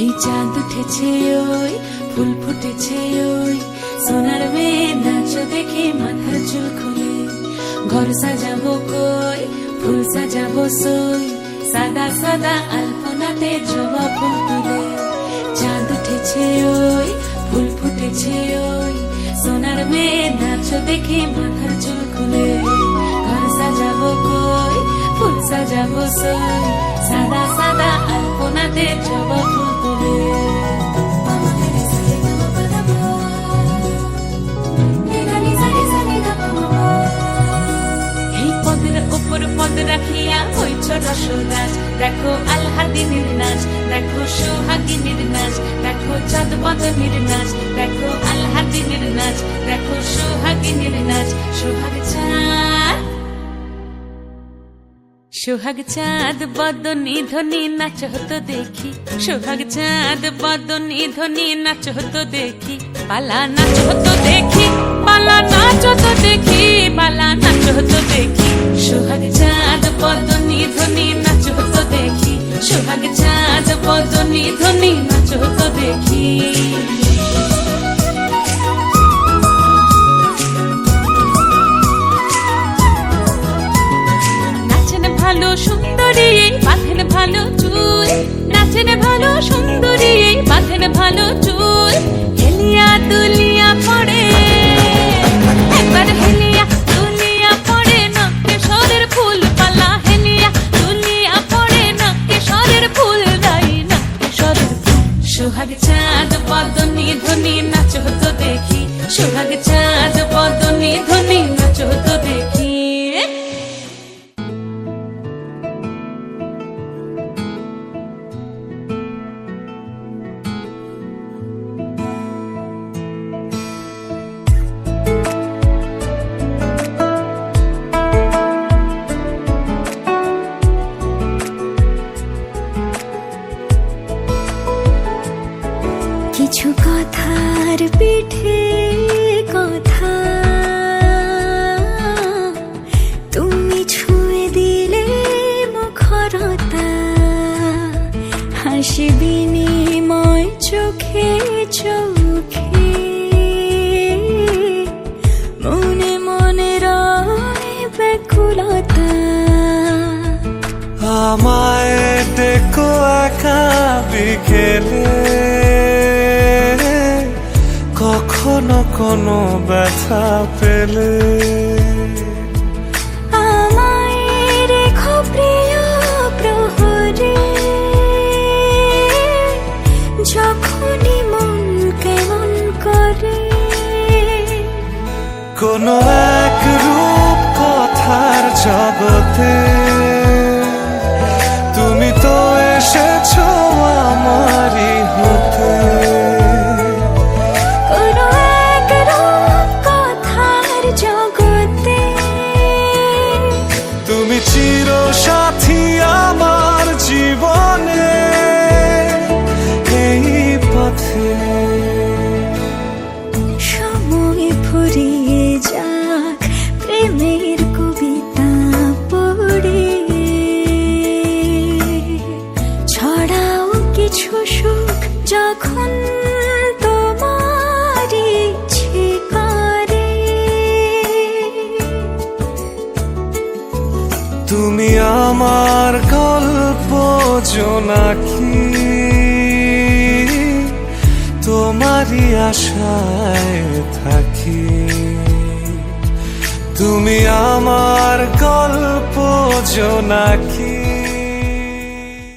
এই চাঁদ উঠেছে ওই ফুল ফুটেছে ওই সোনার মেয়ে নাচ দেখে মাথার চুল খুলে ঘর সাজাবো কই ফুল সাজাবো সই সাদা সাদা আলপনাতে জবা ফুল তুলে চাঁদ উঠেছে ওই ফুল ফুটেছে ওই সোনার মেয়ে নাচ দেখে মাথার চুল খুলে ঘর সাজাবো কই ফুল সাজাবো সই সাদা সাদা আলপনাতে জবা ফুল তুলে উপর পদ রাখিয়া হইছ রসরাজ দেখো আল্লাদিনের নাচ দেখো সোহাগিনীর নাচ দেখো চাঁদ বদনীর নাচ দেখো আল্লাদিনের নাচ দেখো সোহাগিনীর নাচ সোহাগ চাঁদ বদনী ধ্বনি নাচ হতো দেখি সোহাগ চাঁদ বদনী ধ্বনি নাচ হতো দেখি পালা নাচ হতো দেখি পালা নাচ হতো দেখি পালা নাচ হতো দেখি সোহাগ চাঁদ বদনী ধ্বনি নাচ হতো দেখি সোহাগ চাঁদ বদনী ধ্বনি নাচ হতো দেখি ভালো সুন্দরী বাঁধেন ভালো চুল নাচেন ভালো সুন্দরী বাঁধেন ভালো চুল হেলিয়া দুলিয়া পড়ে একবার হেলিয়া দুলিয়া পড়ে নকে সরের ফুল পালা হেলিয়া দুলিয়া পড়ে নকে সরের ফুল দাই নকে সরের ফুল সোহাগ চাঁদ বদনী ধ্বনি নাচ হতো দেখি সোহাগ চাঁদ বদনী ধ্বনি নাচ হতো দেখি কিছু কথার পিঠে কথা তুমি ছুঁয়ে দিলে মুখরতা হাসি বিনিময় চোখে চোখে মনে মনে রয় ব্যাকুলতা আমায় দেখো একা বিকেলে কখনো কোনো ব্যথা পেলে আমায় রেখো প্রিয় প্রহরে যখনই মন কেমন করে কোনো এক রূপ কথার জগতে তুমি তো এসেছো আমারই হতে কোনো এক রূপ কথার জগতে তুমি চির সাথী আমার জীবনে এই পথে সময় ফুরিয়ে যাক প্রেমের কবিতা পড়ে ছড়াও কিছু সুখ যখন তোমার ইচ্ছে করে তুমি আমার গল্প জোনাকি তোমারই আশায় থাকি তুমি আমার গল্প জোনাকি